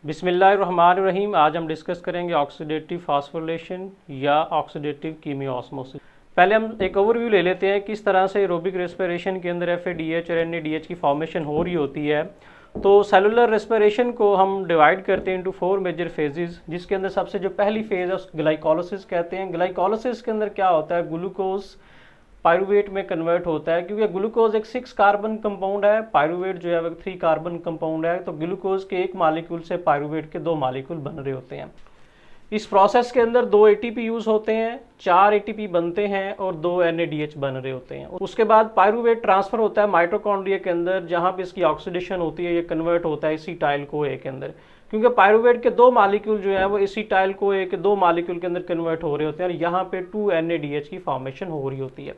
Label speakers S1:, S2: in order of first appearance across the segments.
S1: बिस्मिल्लाहिर्रहमानिर्रहीम। आज हम डिस्कस करेंगे ऑक्सीडेटिव फास्फोरिलेशन या ऑक्सीडेटिव कीमियोऑस्मोसिस। पहले हम एक ओवरव्यू ले लेते हैं किस तरह से एरोबिक रेस्पिरेशन के अंदर FADH और NADH की फॉर्मेशन हो रही होती है। तो सेलुलर रेस्पिरेशन को हम डिवाइड करते हैं इनटू 4 मेजर फेजेस, जिसके अंदर सबसे जो पहली फेज है उसको ग्लाइकोलिसिस कहते हैं। ग्लाइकोलिसिस के अंदर क्या होता है, ग्लूकोज पायरुवेट में कन्वर्ट होता है, क्योंकि ग्लूकोज एक 6 कार्बन कंपाउंड है, पायरुवेट जो है वो 3 कार्बन कंपाउंड है। तो ग्लूकोज के एक मालिक्यूल से पायरुवेट के 2 मालिक्यूल बन रहे होते हैं। इस प्रोसेस के अंदर 2 ATP यूज होते हैं, 4 ATP बनते हैं और 2 NADH बन रहे होते हैं। उसके बाद पायरुवेट ट्रांसफर होता है माइटोकॉन्ड्रिया के अंदर, जहां पे इसकी ऑक्सीडेशन होती है, ये कन्वर्ट होता है एसिटाइल CoA के अंदर, क्योंकि पायरुवेट के 2 मालिक्यूल जो है वो एसिटाइल CoA के 2 मालिक्यूल के अंदर कन्वर्ट हो रहे होते हैं और यहाँ पे 2 NADH की फॉर्मेशन हो रही होती है।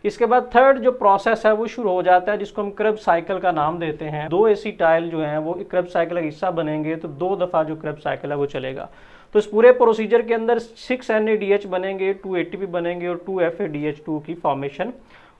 S1: इसके बाद थर्ड जो प्रोसेस है वो शुरू हो जाता है, जिसको हम क्रेब्स साइकिल का नाम देते हैं। 2 एसिटाइल जो हैं वो क्रेब्स साइकिल का हिस्सा बनेंगे, तो 2 दफा जो क्रेब्स साइकिल है वो चलेगा। तो इस पूरे प्रोसीजर के अंदर 6 NADH बनेंगे, 2 ATP बनेंगे और 2 FADH2 की फॉर्मेशन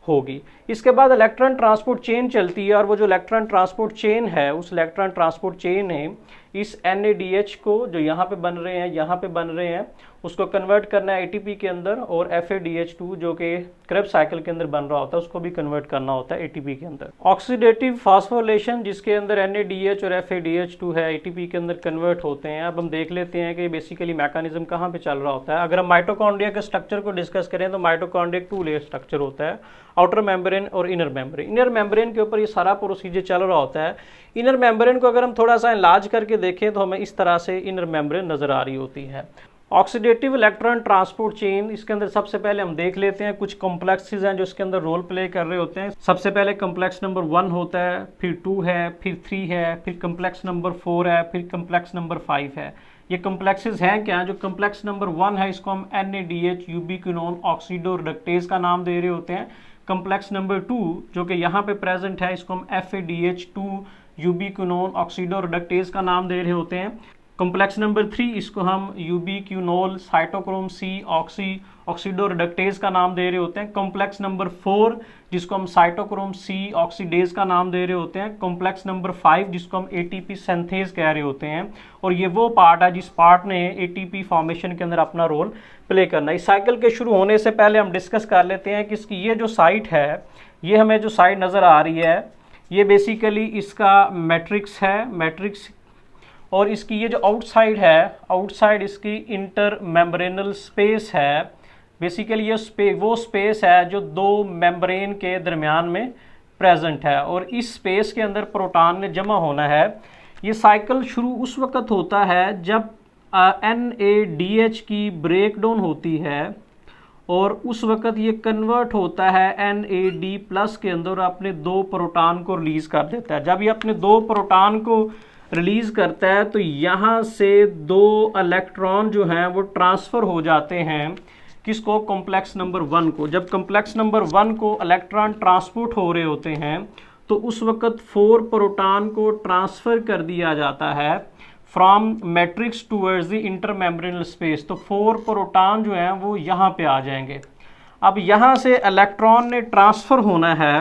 S1: होगी। इसके बाद इलेक्ट्रॉन ट्रांसपोर्ट चेन चलती है, और वो जो इलेक्ट्रॉन ट्रांसपोर्ट चेन है उस इलेक्ट्रॉन ट्रांसपोर्ट चेन ने इस NADH को जो यहाँ पे बन रहे हैं, यहाँ पे बन रहे हैं, उसको कन्वर्ट करना है ATP के अंदर, और FADH2 जो कि क्रेब्स साइकिल के अंदर बन रहा होता है उसको भी कन्वर्ट करना होता है ATP के अंदर। ऑक्सीडेटिव फास्फोरिलेशन जिसके अंदर NADH और FADH2 है ATP के अंदर कन्वर्ट होते हैं। अब हम देख लेते हैं कि बेसिकली मैकेनिज्म कहाँ पे चल रहा होता है। अगर हम माइटोकॉन्ड्रिया के स्ट्रक्चर को डिस्कस करें तो माइटोकॉन्ड्रिया एक 2 लेयर स्ट्रक्चर होता है, आउटर मेम्ब्रेन और इनर मेम्ब्रेन। इनर मेम्ब्रेन के ऊपर ये सारा प्रोसीजर चल रहा होता है। इनर मेम्ब्रेन को अगर हम थोड़ा सा इलाज करके देखें तो हमें इस तरह से इनर मेम्ब्रेन नजर आ रही होती है। ऑक्सीडेटिव इलेक्ट्रॉन ट्रांसपोर्ट चेन, इसके अंदर सबसे पहले हम देख लेते हैं कुछ कॉम्प्लेक्सेस हैं जो इसके अंदर रोल प्ले कर रहे होते हैं। सबसे पहले कॉम्प्लेक्स नंबर 1 होता है, फिर 2 है, फिर 3 है, फिर कॉम्प्लेक्स नंबर 4 है, फिर कॉम्प्लेक्स नंबर 5 है। ये कॉम्प्लेक्सेस हैं क्या? जो कॉम्प्लेक्स नंबर 1 है इसको हम NADH यूबिक्विनोन ऑक्सीडो रिडक्टेज का नाम दे रहे होते हैं। कॉम्प्लेक्स नंबर 2 जो कि यहाँ पे प्रेजेंट है इसको हम FADH2 यूबिक्विनोन ऑक्सीडो रिडक्टेज का नाम दे रहे होते हैं। कॉम्प्लेक्स नंबर 3 इसको हम यूबिक्विनोल साइटोक्रोम C ऑक्सीडो रिडक्टेज का नाम दे रहे होते हैं। कॉम्प्लेक्स नंबर 4 जिसको हम साइटोक्रोम C ऑक्सीडेज का नाम दे रहे होते हैं। कॉम्प्लेक्स नंबर 5 जिसको हम ATP सिंथेज कह रहे होते हैं। और ये वो पार्ट है जिस पार्ट ने ATP फॉर्मेशन के अंदर अपना रोल प्ले करना है। इस साइकिल के शुरू होने से पहले हम डिस्कस कर लेते हैं कि इसकी ये जो साइट है, ये हमें जो साइट नज़र आ रही है ये बेसिकली इसका मैट्रिक्स है, मैट्रिक्स। और इसकी ये जो आउटसाइड है, आउटसाइड इसकी इंटर मेम्ब्रेनल स्पेस है। बेसिकली ये वो स्पेस है जो 2 मेम्ब्रेन के दरमियान में प्रेजेंट है, और इस स्पेस के अंदर प्रोटॉन ने जमा होना है। ये साइकिल शुरू उस वक्त होता है जब NADH की ब्रेक डाउन होती है, और उस वक्त ये कन्वर्ट होता है NAD+ के अंदर, अपने 2 प्रोटॉन को रिलीज कर देता है। जब ये अपने 2 प्रोटॉन को रिलीज करता है तो यहाँ से 2 इलेक्ट्रॉन जो हैं वो ट्रांसफर हो जाते हैं किसको? कॉम्प्लेक्स नंबर 1 को। जब कॉम्प्लेक्स नंबर 1 को इलेक्ट्रॉन ट्रांसपोर्ट हो रहे होते हैं तो उस वक्त 4 प्रोटॉन को ट्रांसफर कर दिया जाता है from matrix towards the intermembranal space. तो 4 प्रोटॉन जो हैं वो यहाँ पे आ जाएंगे। अब यहाँ से इलेक्ट्रॉन ने ट्रांसफर होना है,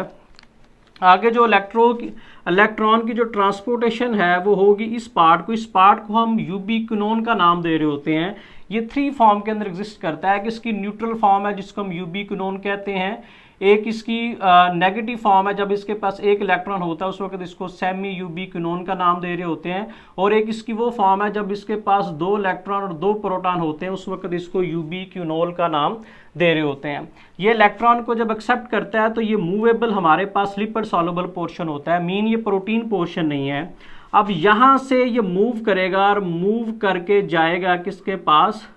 S1: आगे जो इलेक्ट्रॉन की जो ट्रांसपोर्टेशन है वो होगी इस पार्ट को। इस पार्ट को हम यूबिक्विनोन का नाम दे रहे होते हैं। ये 3 फॉर्म के अंदर एग्जिस्ट करता है कि इसकी न्यूट्रल फॉर्म है जिसको हम यूबिक्विनोन कहते हैं, एक इसकी नेगेटिव फॉर्म है जब इसके पास 1 इलेक्ट्रॉन होता है उस वक्त इसको सेमी यूबिक्विनोन का नाम दे रहे होते हैं, और एक इसकी वो फॉर्म है जब इसके पास 2 इलेक्ट्रॉन और 2 प्रोटॉन होते हैं उस वक्त इसको यूबिक्विनोल का नाम दे रहे होते हैं। ये इलेक्ट्रॉन को जब एक्सेप्ट करता है तो ये मूवेबल हमारे पास लिपिड सॉल्युबल पोर्शन होता है, मीन ये प्रोटीन पोर्शन नहीं है। अब यहाँ से ये मूव करेगा और मूव करके जाएगा किसके पास?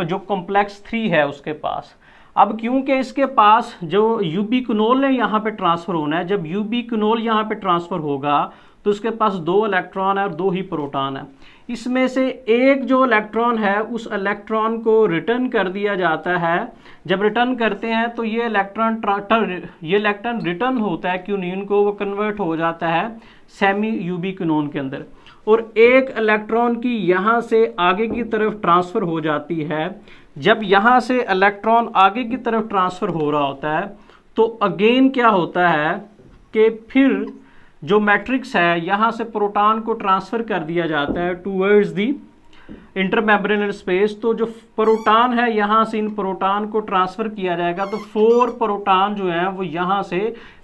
S1: जो कॉम्प्लेक्स 3 है उसके पास। अब क्योंकि इसके पास जो यूबिक्विनोल ने यहाँ पे ट्रांसफर होना है, जब यूबिक्विनोल यहाँ पे ट्रांसफर होगा तो उसके पास 2 इलेक्ट्रॉन है और 2 ही प्रोटॉन है। इसमें से एक जो इलेक्ट्रॉन है उस इलेक्ट्रॉन को रिटर्न कर दिया जाता है। जब रिटर्न करते हैं तो ये इलेक्ट्रॉन रिटर्न होता है क्यूनियन को, वो कन्वर्ट हो जाता है सेमी यूबिक्विनोन के अंदर, और एक इलेक्ट्रॉन की यहाँ से आगे की तरफ ट्रांसफर हो जाती है। जब यहाँ से इलेक्ट्रॉन आगे की तरफ ट्रांसफर हो रहा होता है तो अगेन क्या होता है कि फिर जो मैट्रिक्स है यहाँ से प्रोटॉन को ट्रांसफर कर दिया जाता है टूवर्ड्स दी इंटरमेम्ब्रेनल स्पेस। तो जो प्रोटॉन है यहाँ से इन प्रोटॉन को ट्रांसफर किया जाएगा, तो 4 प्रोटॉन जो हैं वो यहाँ से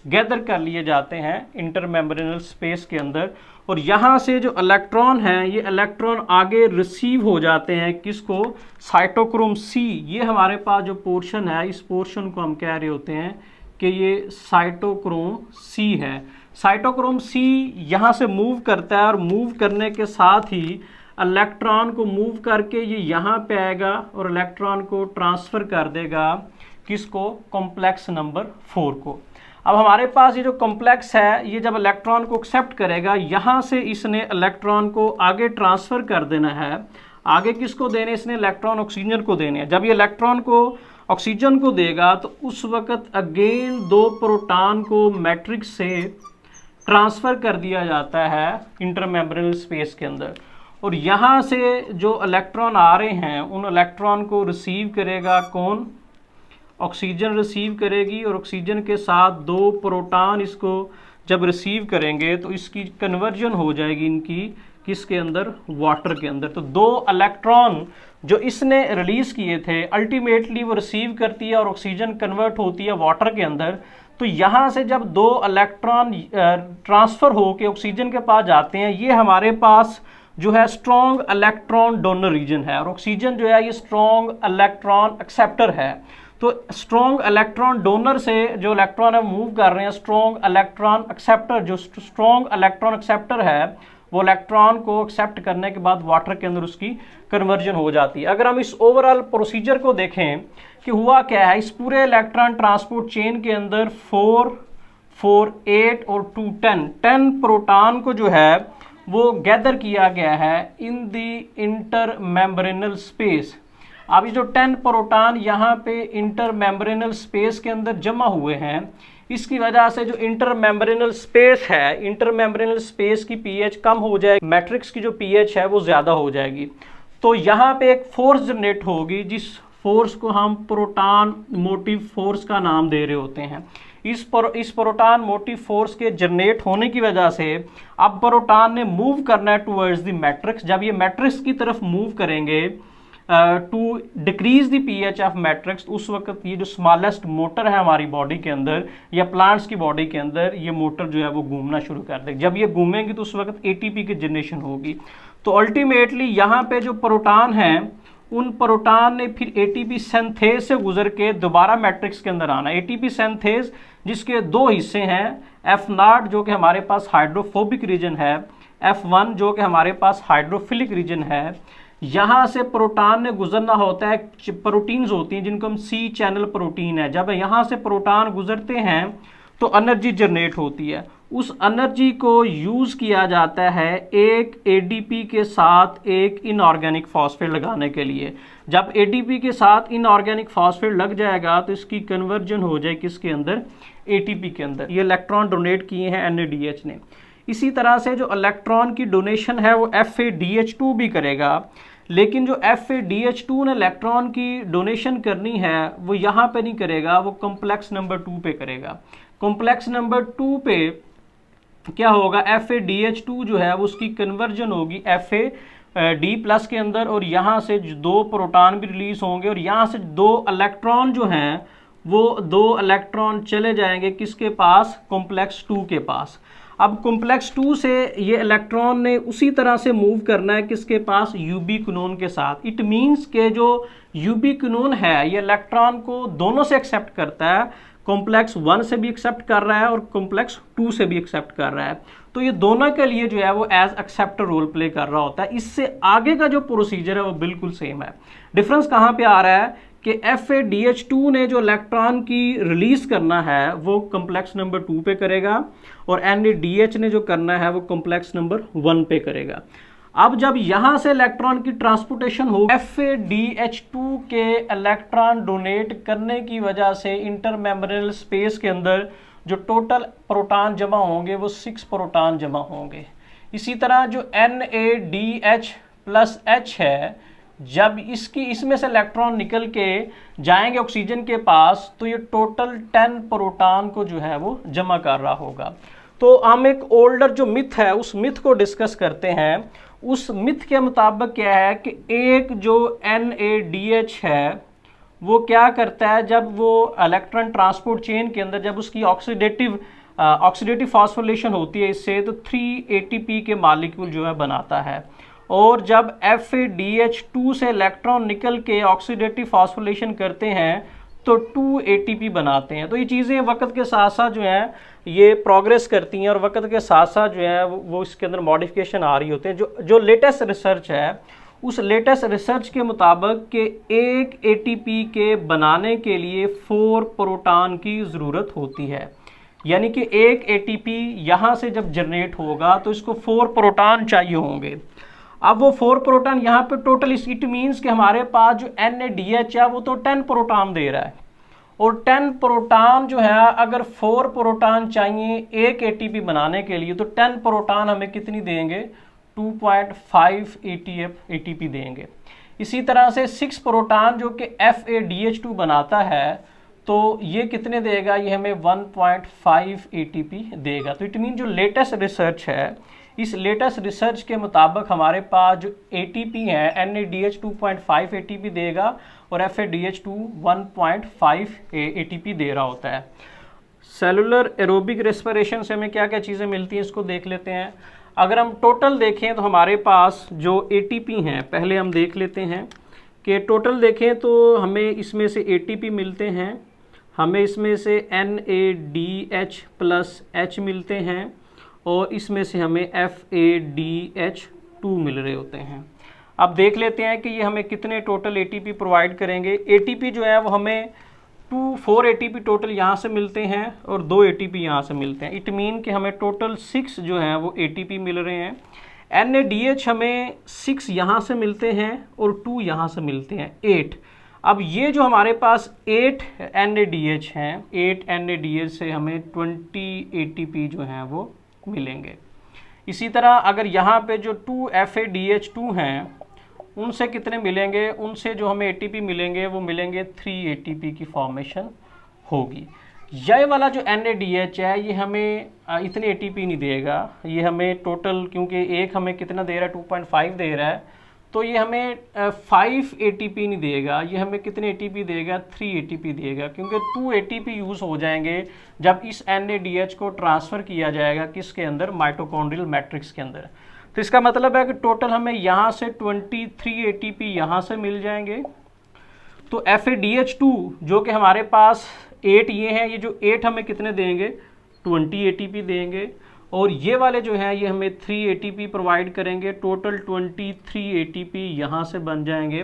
S1: गैदर कर लिए जाते हैं इंटरमेम्ब्रेनल स्पेस के अंदर, और यहाँ से जो इलेक्ट्रॉन हैं ये इलेक्ट्रॉन आगे रिसीव हो जाते हैं किसको, साइटोक्रोम सी। ये हमारे पास जो पोर्शन है इस पोर्शन को हम कह रहे होते हैं कि ये साइटोक्रोम सी है। साइटोक्रोम सी यहाँ से मूव करता है और मूव करने के साथ ही इलेक्ट्रॉन को मूव करके ये यहाँ पे आएगा और इलेक्ट्रॉन को ट्रांसफ़र कर देगा किसको, कॉम्प्लेक्स नंबर 4 को। अब हमारे पास ये जो कॉम्प्लेक्स है ये जब इलेक्ट्रॉन को एक्सेप्ट करेगा, यहाँ से इसने इलेक्ट्रॉन को आगे ट्रांसफ़र कर देना है। आगे किसको देने, इसने इलेक्ट्रॉन ऑक्सीजन को देने हैं। जब ये इलेक्ट्रॉन को ऑक्सीजन को देगा तो उस वक्त अगेन 2 प्रोटॉन को मैट्रिक्स से ट्रांसफ़र कर दिया जाता है इंटरमेम्ब्रेनल स्पेस के अंदर, और यहाँ से जो इलेक्ट्रॉन आ रहे हैं उन इलेक्ट्रॉन को रिसीव करेगा कौन, ऑक्सीजन रिसीव करेगी, और ऑक्सीजन के साथ 2 प्रोटॉन इसको जब रिसीव करेंगे तो इसकी कन्वर्जन हो जाएगी इनकी किसके अंदर, वाटर के अंदर। तो 2 इलेक्ट्रॉन जो इसने रिलीज़ किए थे अल्टीमेटली वो रिसीव करती है और ऑक्सीजन कन्वर्ट होती है वाटर के अंदर। तो यहाँ से जब 2 इलेक्ट्रॉन ट्रांसफ़र हो के ऑक्सीजन के पास जाते हैं, ये हमारे पास जो है स्ट्रॉन्ग इलेक्ट्रॉन डोनर रीजन है, और ऑक्सीजन जो है ये स्ट्रॉन्ग इलेक्ट्रॉन एक्सेप्टर है। तो स्ट्रॉन्ग इलेक्ट्रॉन डोनर से जो इलेक्ट्रॉन है मूव कर रहे हैं स्ट्रॉन्ग इलेक्ट्रॉन एक्सेप्टर, जो स्ट्रॉन्ग इलेक्ट्रॉन एक्सेप्टर है वो इलेक्ट्रॉन को एक्सेप्ट करने के बाद वाटर के अंदर उसकी कन्वर्जन हो जाती है। अगर हम इस ओवरऑल प्रोसीजर को देखें कि हुआ क्या है, इस पूरे इलेक्ट्रॉन ट्रांसपोर्ट चेन के अंदर 4, 4, 8 और 2, 10 प्रोटॉन को जो है वो गैदर किया गया है इन दी इंटरमेम्ब्रेनल स्पेस। अब ये जो 10 प्रोटॉन यहाँ पे इंटरमेम्ब्रेनल स्पेस के अंदर जमा हुए हैं, इसकी वजह से जो इंटरमेम्ब्रेनल स्पेस है, इंटरमेम्ब्रेनल स्पेस की पीएच कम हो जाएगी, मैट्रिक्स की जो पीएच है वो ज़्यादा हो जाएगी। तो यहाँ पे एक फोर्स जनरेट होगी, जिस फोर्स को हम प्रोटॉन मोटिव फोर्स का नाम दे रहे होते हैं। इस प्रोटॉन मोटिव फोर्स के जनरेट होने की वजह से अब प्रोटॉन ने मूव करना है टूवर्ड्स द मैट्रिक्स। जब ये मैट्रिक्स की तरफ मूव करेंगे to decrease the pH of matrix, उस वक्त ये जो स्मॉलेस्ट मोटर है हमारी बॉडी के अंदर या प्लांट्स की बॉडी के अंदर, ये मोटर जो है वो घूमना शुरू कर देगी। जब ये घूमेंगी तो उस वक्त एटीपी की जनरेशन होगी। तो अल्टीमेटली यहाँ पे जो प्रोटॉन हैं उन प्रोटॉन ने फिर एटीपी सिंथेज से गुजर के दोबारा मैट्रिक्स के अंदर आना। एटीपी सिंथेज जिसके 2 हिस्से हैं, F0 जो कि हमारे पास हाइड्रोफोबिक रीजन है, F1 जो कि हमारे पास हाइड्रोफिलिक रीजन है। यहाँ से प्रोटॉन ने गुजरना होता है, प्रोटीन्स होती हैं जिनको हम सी चैनल प्रोटीन है। जब यहाँ से प्रोटॉन गुजरते हैं तो एनर्जी जनरेट होती है, उस एनर्जी को यूज़ किया जाता है एक एडीपी के साथ एक इनऑर्गेनिक फॉस्फेट लगाने के लिए। जब एडीपी के साथ इनऑर्गेनिक फॉस्फेट लग जाएगा तो इसकी कन्वर्जन हो जाए किसके अंदर, एटीपी के अंदर। ये इलेक्ट्रॉन डोनेट किए हैं NADH ने। इसी तरह से जो इलेक्ट्रॉन की डोनेशन है वो FADH2 भी करेगा, लेकिन जो FADH2 ने इलेक्ट्रॉन की डोनेशन करनी है वो यहाँ पे नहीं करेगा, वो कॉम्प्लेक्स नंबर 2 पे करेगा। कॉम्प्लेक्स नंबर 2 पे क्या होगा, FADH2 जो है वो उसकी कन्वर्जन होगी FAD+ के अंदर, और यहाँ से 2 प्रोटॉन भी रिलीज होंगे, और यहाँ से 2 इलेक्ट्रॉन जो हैं वो 2 इलेक्ट्रॉन चले जाएंगे किसके पास, कॉम्प्लेक्स 2 के पास। अब कॉम्प्लेक्स 2 से ये इलेक्ट्रॉन ने उसी तरह से मूव करना है किसके पास, यूबिक्विनोन के साथ। इट मीन्स के जो यूबिक्विनोन है ये इलेक्ट्रॉन को दोनों से एक्सेप्ट करता है, कॉम्प्लेक्स 1 से भी एक्सेप्ट कर रहा है और कॉम्प्लेक्स 2 से भी एक्सेप्ट कर रहा है। तो ये दोनों के लिए जो है वो एज एक्सेप्टर रोल प्ले कर रहा होता है। इससे आगे का जो प्रोसीजर है वो बिल्कुल सेम है। डिफरेंस कहाँ पे आ रहा है कि FADH2 ने जो इलेक्ट्रॉन की रिलीज करना है वो कॉम्प्लेक्स नंबर 2 पे करेगा, और NADH ने जो करना है वो कॉम्प्लेक्स नंबर 1 पे करेगा। अब जब यहाँ से इलेक्ट्रॉन की ट्रांसपोर्टेशन हो, FADH2 के इलेक्ट्रॉन डोनेट करने की वजह से इंटरमेम्ब्रेनल स्पेस के अंदर जो टोटल प्रोटॉन जमा होंगे वो 6 प्रोटॉन जमा होंगे। इसी तरह जो NADH+H है, जब इसमें से इलेक्ट्रॉन निकल के जाएंगे ऑक्सीजन के पास तो ये टोटल 10 प्रोटॉन को जो है वो जमा कर रहा होगा। तो हम एक ओल्डर जो मिथ है उस मिथ को डिस्कस करते हैं। उस मिथ के मुताबिक क्या है कि एक जो NADH है वो क्या करता है, जब वो इलेक्ट्रॉन ट्रांसपोर्ट चेन के अंदर जब उसकी ऑक्सीडेटिव फॉस्फोरिलेशन होती है इससे, तो 3 ATP के मॉलिक्यूल जो है बनाता है। और जब FADH2 से इलेक्ट्रॉन निकल के ऑक्सीडेटिव फॉस्फोरिलेशन करते हैं तो 2 ATP बनाते हैं। तो ये चीज़ें वक्त के साथ साथ जो है ये प्रोग्रेस करती हैं और वक्त के साथ साथ जो है वो इसके अंदर मॉडिफिकेशन आ रही होते हैं। जो लेटेस्ट रिसर्च है उस लेटेस्ट रिसर्च के मुताबिक कि एक ATP के बनाने के लिए 4 प्रोटॉन की ज़रूरत होती है, यानी कि एक ATP यहाँ से जब जनरेट होगा तो इसको 4 प्रोटॉन चाहिए होंगे। अब वो 4 प्रोटॉन यहाँ पे टोटल, इट मीन्स कि हमारे पास जो NADH है वो तो 10 प्रोटॉन दे रहा है, और 10 प्रोटॉन जो है अगर 4 प्रोटॉन चाहिए एक ATP बनाने के लिए तो 10 प्रोटॉन हमें कितनी देंगे, 2.5 ATP देंगे। इसी तरह से 6 प्रोटॉन जो कि FADH2 बनाता है तो ये कितने देगा, ये हमें 1.5 ATP देगा। तो इट मीन जो लेटेस्ट रिसर्च है इस लेटेस्ट रिसर्च के मुताबिक हमारे पास जो ATP है NADH 2.5 ATP देगा और FADH2 1.5 ATP दे रहा होता है। सेलुलर एरोबिक रेस्पिरेशन से हमें क्या क्या चीज़ें मिलती हैं इसको देख लेते हैं। अगर हम टोटल देखें तो हमारे पास जो ATP हैं, पहले हम देख लेते हैं कि टोटल देखें तो हमें इसमें से ATP मिलते हैं, हमें इसमें से NADH प्लस H मिलते हैं और इसमें से हमें FADH2 मिल रहे होते हैं। अब देख लेते हैं कि ये हमें कितने टोटल ATP प्रोवाइड करेंगे। ATP जो है वो हमें 4 ATP टोटल यहाँ से मिलते हैं और 2 ATP यहाँ से मिलते हैं। इट मीन कि हमें टोटल 6 जो हैं वो ATP मिल रहे हैं। NADH हमें 6 यहाँ से मिलते हैं और 2 यहाँ से मिलते हैं, 8। अब ये जो हमारे पास 8 NADH हैं, 8 NADH से हमें 20 ATP जो हैं वो मिलेंगे। इसी तरह अगर यहाँ पे जो 2 FADH2 हैं उनसे कितने मिलेंगे, उनसे जो हमें ATP मिलेंगे वो मिलेंगे 3 ATP की फॉर्मेशन होगी। ये वाला जो NADH है ये हमें इतने ATP नहीं देगा, ये हमें टोटल, क्योंकि एक हमें कितना दे रहा है 2.5 दे रहा है, तो ये हमें 5 ATP नहीं देगा, ये हमें कितने ATP देगा, 3 ATP देगा, क्योंकि 2 ATP यूज़ हो जाएंगे जब इस NADH को ट्रांसफ़र किया जाएगा किसके अंदर, माइटोकॉन्ड्रियल मैट्रिक्स के अंदर। तो इसका मतलब है कि टोटल हमें यहाँ से 23 ATP यहाँ से मिल जाएंगे। तो FADH2 जो कि हमारे पास 8 ये हैं, ये जो 8 हमें कितने देंगे, 20 ATP देंगे, और ये वाले जो हैं ये हमें 3 ATP प्रोवाइड करेंगे। टोटल 23 ATP यहाँ से बन जाएंगे।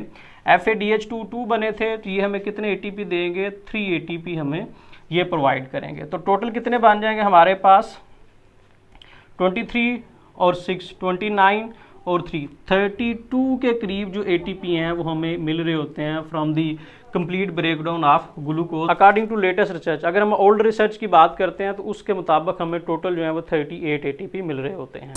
S1: FADH2 2 बने थे तो ये हमें कितने ATP देंगे, 3 ATP हमें ये प्रोवाइड करेंगे। तो टोटल कितने बन जाएंगे हमारे पास, 23 और 6 29 और 3 32 के करीब जो ATP हैं वो हमें मिल रहे होते हैं from the complete breakdown of glucose according to latest research. अगर हम ओल्ड रिसर्च की बात करते हैं तो उसके मुताबिक हमें टोटल जो है वो 38 ATP मिल रहे होते हैं।